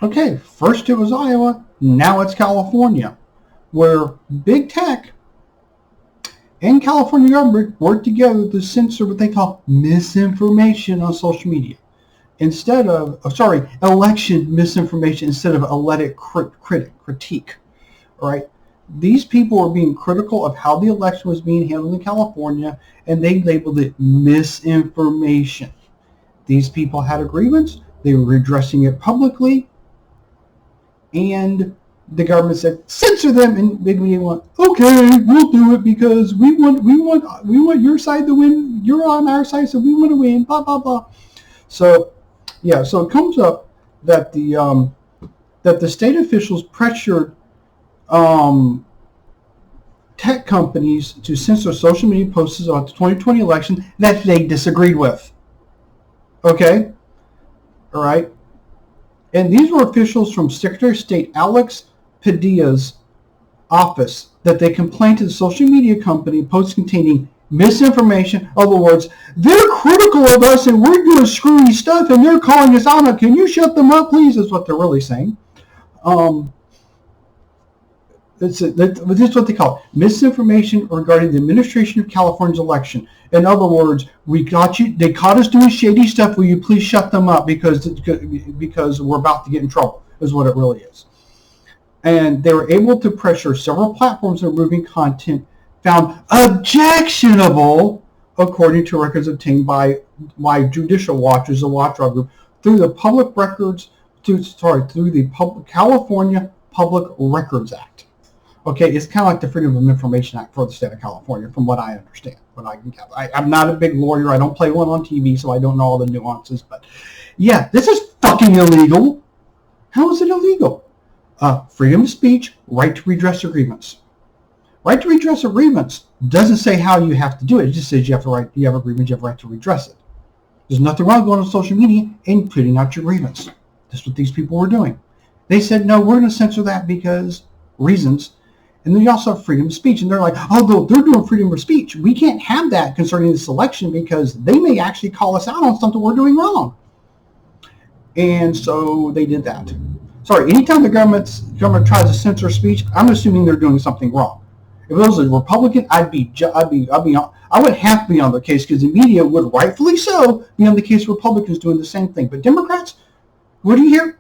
Okay, first it was Iowa, now it's California, where big tech and California government work together to censor what they call misinformation on social media. Election misinformation instead of elected critique. All right, these people were being critical of how the election was being handled in California, and they labeled it misinformation. These people had agreements. They were addressing it publicly, and the government said censor them, and big media went, okay, we'll do it because we want your side to win. You're on our side, so we want to win. Blah blah blah. So, yeah. So it comes up that the state officials pressured tech companies to censor social media posts about the 2020 election that they disagreed with. Okay, all right. And these were officials from Secretary of State Alex Padilla's office that they complained to the social media company posts containing misinformation. In other words, they're critical of us and we're doing screwy stuff and they're calling us out. Can you shut them up, please? Is what they're really saying. This is what they call it. Misinformation regarding the administration of California's election. In other words, we got you. They caught us doing shady stuff. Will you please shut them up because we're about to get in trouble, is what it really is. And they were able to pressure several platforms removing content found objectionable, according to records obtained by Judicial Watchers, the watchdog group, through the California Public Records Act. Okay, it's kind of like the Freedom of Information Act for the state of California, from what I understand. I'm not a big lawyer. I don't play one on TV, so I don't know all the nuances. But yeah, this is fucking illegal. How is it illegal? Freedom of speech, right to redress agreements. Right to redress agreements doesn't say how you have to do it. It just says you have agreements, you have a right to redress it. There's nothing wrong going on social media and putting out your grievance. That's what these people were doing. They said, no, we're going to censor that because reasons. And then you also have freedom of speech. And they're like, oh, they're doing freedom of speech. We can't have that concerning this election because they may actually call us out on something we're doing wrong. And so they did that. Sorry, anytime the government tries to censor speech, I'm assuming they're doing something wrong. If it was a Republican, I would have to be on the case because the media would rightfully so be on the case of Republicans doing the same thing. But Democrats, what do you hear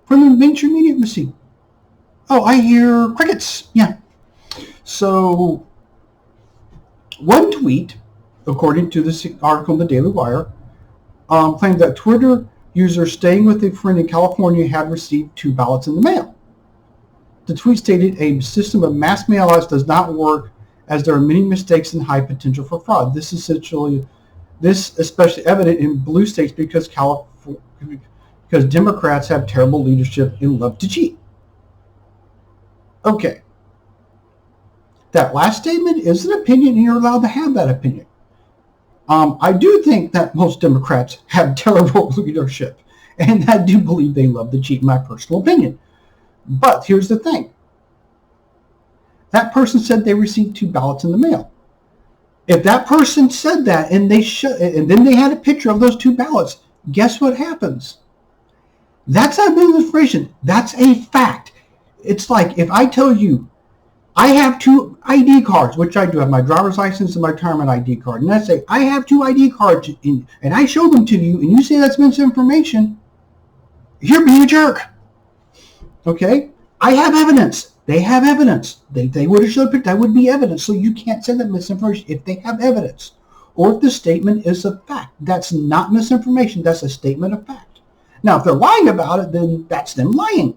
from the mainstream media? Let me see. Oh, I hear crickets. Yeah. So one tweet, according to this article in the Daily Wire, claimed that Twitter user staying with a friend in California had received 2 ballots in the mail. The tweet stated a system of mass mail-outs does not work as there are many mistakes and high potential for fraud. This especially evident in blue states because Democrats have terrible leadership and love to cheat. Okay. That last statement is an opinion and you're allowed to have that opinion. I do think that most Democrats have terrible leadership, and I do believe they love to cheat, in my personal opinion. But here's the thing. That person said they received 2 ballots in the mail. If that person said that and then they had a picture of those 2 ballots, guess what happens? That's not misinformation. That's a fact. It's like if I tell you, I have 2 ID cards, which I do have my driver's license and my retirement ID card. And I say, I have 2 ID cards, and I show them to you, and you say that's misinformation. You're being a jerk. Okay? I have evidence. They have evidence. They would have showed it. That would be evidence. So you can't say that misinformation if they have evidence. Or if the statement is a fact. That's not misinformation. That's a statement of fact. Now, if they're lying about it, then that's them lying.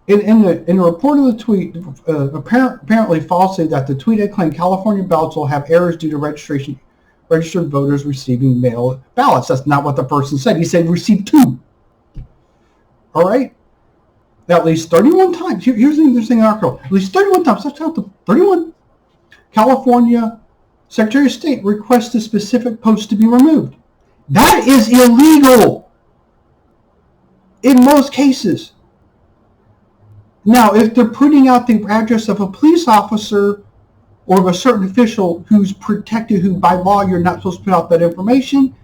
In the report of the tweet, apparently falsely, that the tweet had claimed California ballots will have errors due to registered voters receiving mail ballots. That's not what the person said. He said received 2. All right? At least 31 times. Here's the interesting article. At least 31 times. Let's count them. 31. California Secretary of State requests a specific post to be removed. That is illegal in most cases. Now, if they're putting out the address of a police officer, or of a certain official who's protected, who by law you're not supposed to put out that information,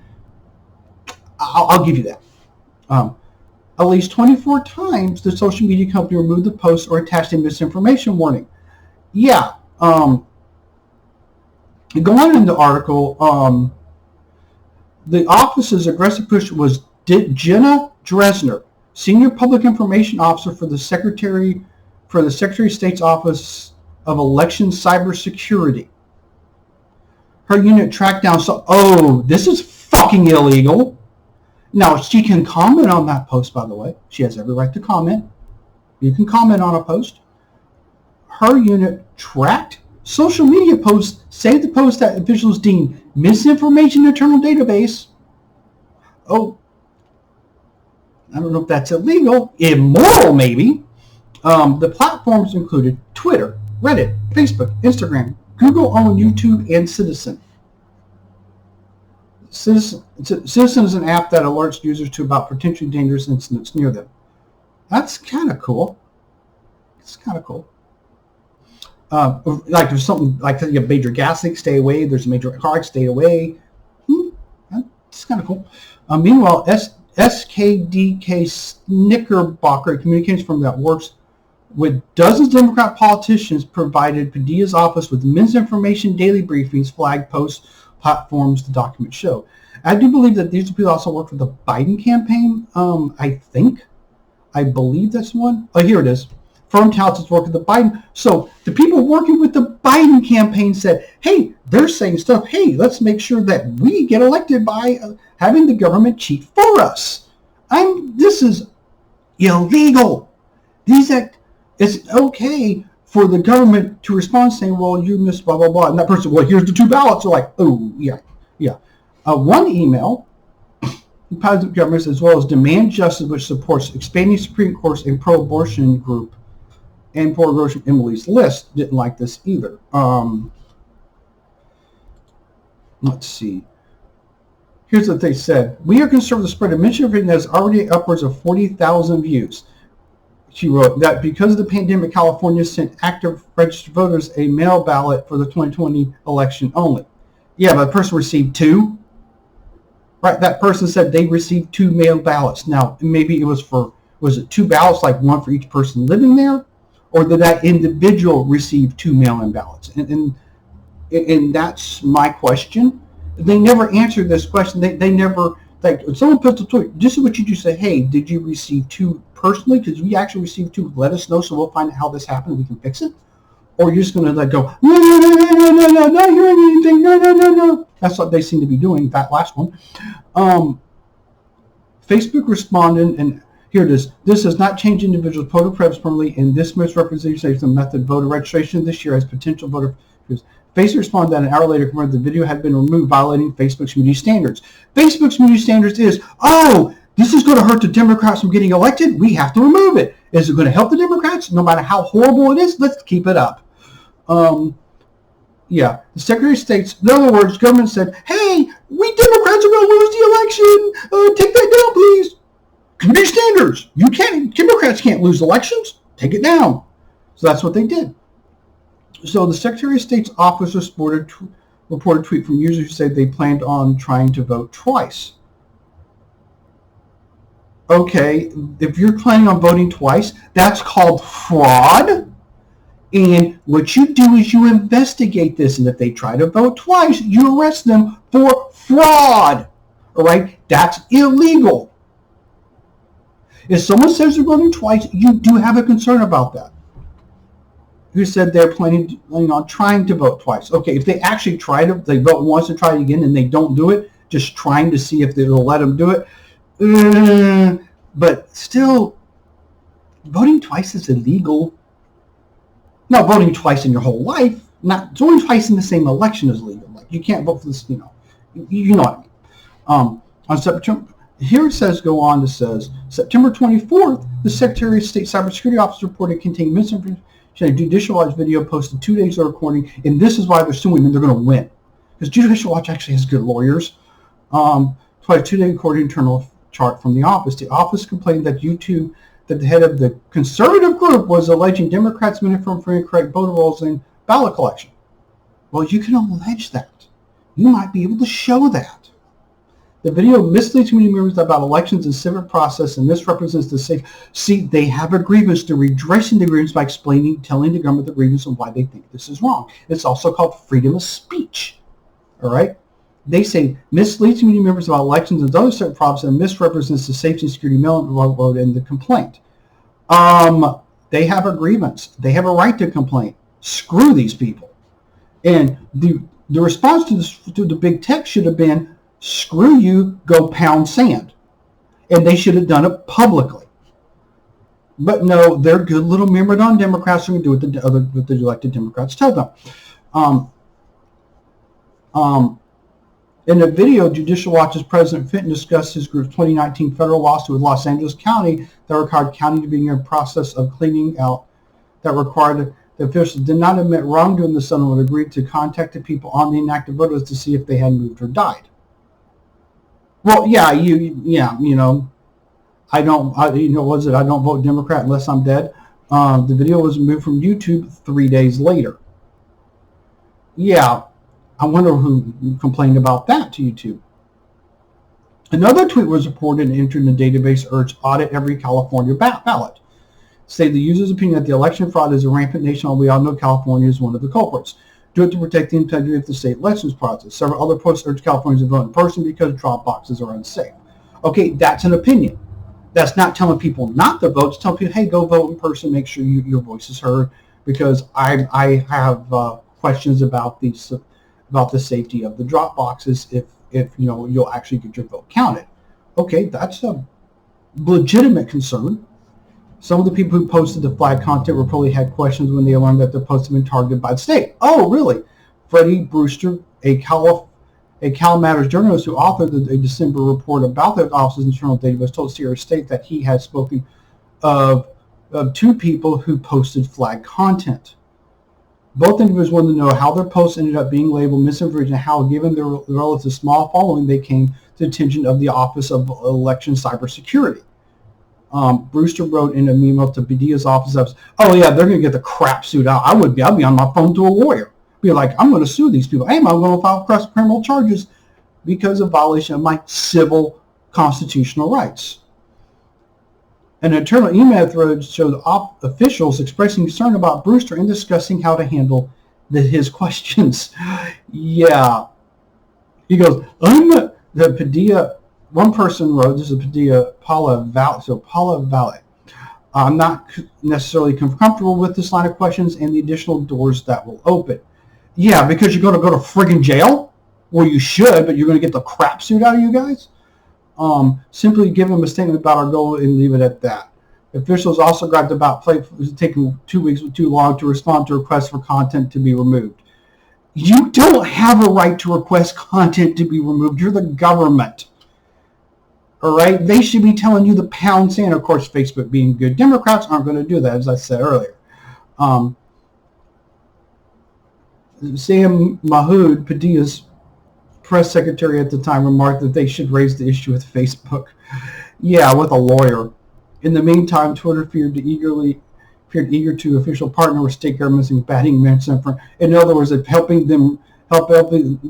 I'll give you that. At least 24 times the social media company removed the post or attached a misinformation warning. Yeah. Going on in the article, the office's aggressive push was Jenna Dresner, Senior Public Information Officer for the Secretary of State's Office of Election Cybersecurity. Her unit tracked down, this is fucking illegal. Now, she can comment on that post, by the way. She has every right to comment. You can comment on a post. Her unit tracked social media posts, saved the post that officials deemed misinformation in internal database. Oh, I don't know if that's illegal. Immoral, maybe. The platforms included Twitter, Reddit, Facebook, Instagram, Google-owned YouTube, and Citizen. Citizen is an app that alerts users to about potentially dangerous incidents near them. That's kind of cool. It's kind of cool. Like there's something like a major gas leak, stay away. There's a major car, stay away. That's kind of cool. Meanwhile, SKDK Knickerbocker communications firm that works with dozens of Democrat politicians provided Padilla's office with misinformation daily briefings, flag posts, platforms the documents show. I do believe that these people also work for the Biden campaign. I believe that's one. Oh, here it is. Firm touts its work with the Biden. So the people working with the Biden campaign said, hey, they're saying stuff. Hey, let's make sure that we get elected by having the government cheat for us. This is illegal. It's okay for the government to respond saying, well, you missed blah, blah, blah. And that person, well, here's the 2 ballots. They're like, oh, yeah. One email, positive governments, as well as Demand Justice, which supports expanding Supreme Court's and pro-abortion group and pro-abortion Emily's List, didn't like this either. Let's see. Here's what they said. We are concerned with the spread of misinformation that has already upwards of 40,000 views. She wrote that because of the pandemic, California sent active registered voters a mail ballot for the 2020 election only. Yeah, but the person received 2. Right, that person said they received 2 mail ballots. Now, maybe it was it 2 ballots, like one for each person living there? Or did that individual receive 2 mail-in ballots? And that's my question. They never answered this question. They never, like, if someone puts a tweet, this is what you do, say, hey, did you receive 2 personally? Because we actually received 2, let us know so we'll find out how this happened and we can fix it. Or you're just going to go, no, not hearing anything, no. That's what they seem to be doing, that last one. Facebook responded, and here it is. This does not change individuals' voter preference permanently, and this misrepresentation of method voter registration this year as potential voter. Facebook responded that an hour later confirmed the video had been removed, violating Facebook's community standards. Facebook's community standards is, this is going to hurt the Democrats from getting elected. We have to remove it. Is it going to help the Democrats? No matter how horrible it is, let's keep it up. The Secretary of State's, in other words, government said, hey, we Democrats are going to lose the election. Take that down, please. Community standards. Democrats can't lose elections. Take it down. So that's what they did. So the Secretary of State's office reported a tweet from users who said they planned on trying to vote twice. Okay, if you're planning on voting twice, that's called fraud. And what you do is you investigate this, and if they try to vote twice, you arrest them for fraud. All right? That's illegal. If someone says they're voting twice, you do have a concern about that. Who said they're planning on trying to vote twice? Okay, if they actually they vote once and try it again, and they don't do it, just trying to see if they'll let them do it. But still, voting twice is illegal. Not voting twice in your whole life. Voting twice in the same election is legal. Like, you can't vote for this, you know what I mean. On September, here it says, September 24th, the Secretary of State Cybersecurity Office reported contained misinformation. A Judicial Watch video posted 2 days of recording, and this is why they're suing, and they're going to win. Because Judicial Watch actually has good lawyers. Twice 2-day recording internal chart from the office. The office complained that that the head of the conservative group was alleging Democrats manipulated for incorrect voter rolls in ballot collection. Well, you can allege that. You might be able to show that. The video misleads community members about elections and civic process and misrepresents the safe. See, they have a grievance. They're redressing the grievance by telling the government the grievance and why they think this is wrong. It's also called freedom of speech. All right? They say misleads community members about elections and other certain problems and misrepresents the safety and security vote in the complaint. They have a grievance. They have a right to complain. Screw these people. And the response to the big tech should have been, screw you, go pound sand. And they should have done it publicly. But no, they're good little Myrmidon Democrats who can do what the elected Democrats tell them. In a video, Judicial Watch's President Fenton discussed his group's 2019 federal lawsuit with Los Angeles County that required county to begin a process of cleaning out that required the officials did not admit wrongdoing. The settlement agreed to contact the people on the inactive voters to see if they had moved or died. Well, yeah, I don't vote Democrat unless I'm dead. The video was removed from YouTube 3 days later. Yeah, I wonder who complained about that to YouTube. Another tweet was reported and entered in the database urged audit every California ballot. Say the user's opinion that the election fraud is a rampant nation, we all know California is one of the culprits. Do it to protect the integrity of the state elections process. Several other posts urge Californians to vote in person because drop boxes are unsafe. Okay, that's an opinion. That's not telling people not to vote. It's telling people, hey, go vote in person. Make sure your voice is heard, because I have questions about the safety of the drop boxes if you'll actually get your vote counted. Okay, that's a legitimate concern. Some of the people who posted the flag content probably had questions when they learned that their posts have been targeted by the state. Oh, really? Freddie Brewster, a Cal Matters journalist who authored a December report about the office's internal database, told Sierra State that he had spoken of 2 people who posted flag content. Both individuals wanted to know how their posts ended up being labeled misinformation and how, given their relative small following, they came to the attention of the Office of Election Cybersecurity. Brewster wrote in an email to Padilla's office, oh yeah, they're going to get the crap suit out. I'd be on my phone to a lawyer. Be like, I'm going to sue these people. Hey, I'm going to file criminal charges because of violation of my civil constitutional rights. An internal email thread showed officials expressing concern about Brewster and discussing how to handle his questions. Yeah. He goes, the Padilla. One person wrote, this is Padilla, Paula Valle. I'm not necessarily comfortable with this line of questions and the additional doors that will open. Yeah, because you're going to go to friggin' jail? Well, you should, but you're going to get the crap suit out of you guys? Simply give them a statement about our goal and leave it at that. Officials also griped about taking 2 weeks too long to respond to requests for content to be removed. You don't have a right to request content to be removed. You're the government. All right, they should be telling you the pound sand. Of course, Facebook being good Democrats aren't going to do that, as I said earlier. Sam Mahood, Padilla's press secretary at the time, remarked that they should raise the issue with Facebook. Yeah, with a lawyer. In the meantime, Twitter appeared eager to official partner with state governments in combating misinformation. In other words, helping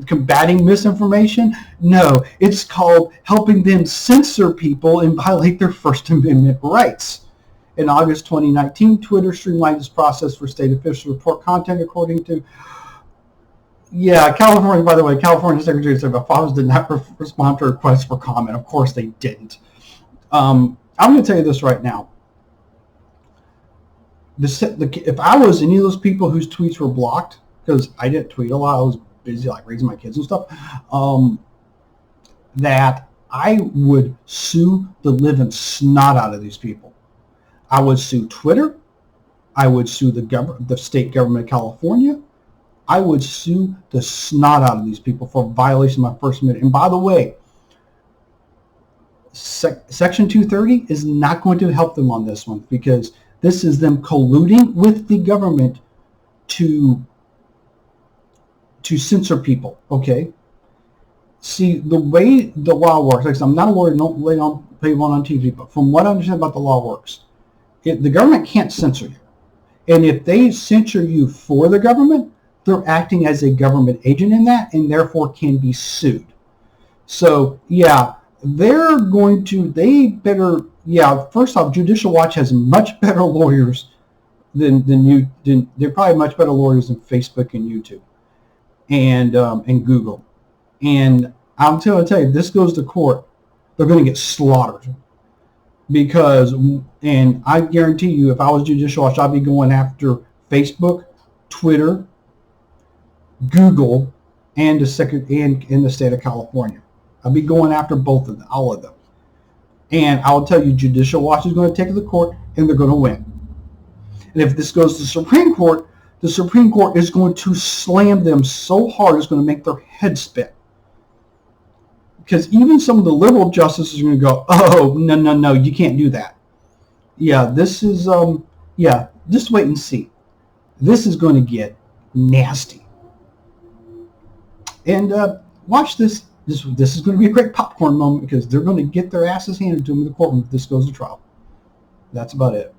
combating misinformation? No, it's called helping them censor people and violate their First Amendment rights. In August 2019, Twitter streamlined this process for state officials to report content according to... Yeah, California, by the way, California Secretary of State fathers did not respond to requests for comment. Of course they didn't. I'm going to tell you this right now. If I was any of those people whose tweets were blocked, because I didn't tweet a lot, I was busy raising my kids and stuff, that I would sue the living snot out of these people. I would sue Twitter. I would sue the state government of California. I would sue the snot out of these people for violation of my First Amendment. And by the way, Section 230 is not going to help them on this one, because this is them colluding with the government to censor people, okay? See, the way the law works, like I said, I'm not a lawyer, don't play one on TV, but from what I understand about the law works, the government can't censor you. And if they censor you for the government they're acting as a government agent in that, and therefore can be sued. So yeah, first off, Judicial Watch has much better lawyers than they're probably much better lawyers than Facebook and YouTube and Google. And I'm going to tell you, if this goes to court, they're going to get slaughtered. Because, and I guarantee you, if I was Judicial Watch, I'd be going after Facebook, Twitter, Google, and in the state of California. I'd be going after both of them, all of them. And I'll tell you, Judicial Watch is going to take it to the court, and they're going to win. And if this goes to the Supreme Court is going to slam them so hard it's going to make their head spin. Because even some of the liberal justices are going to go, oh, no, you can't do that. Yeah, this is, just wait and see. This is going to get nasty. And watch this. This is going to be a great popcorn moment because they're going to get their asses handed to them in the courtroom if this goes to trial. That's about it.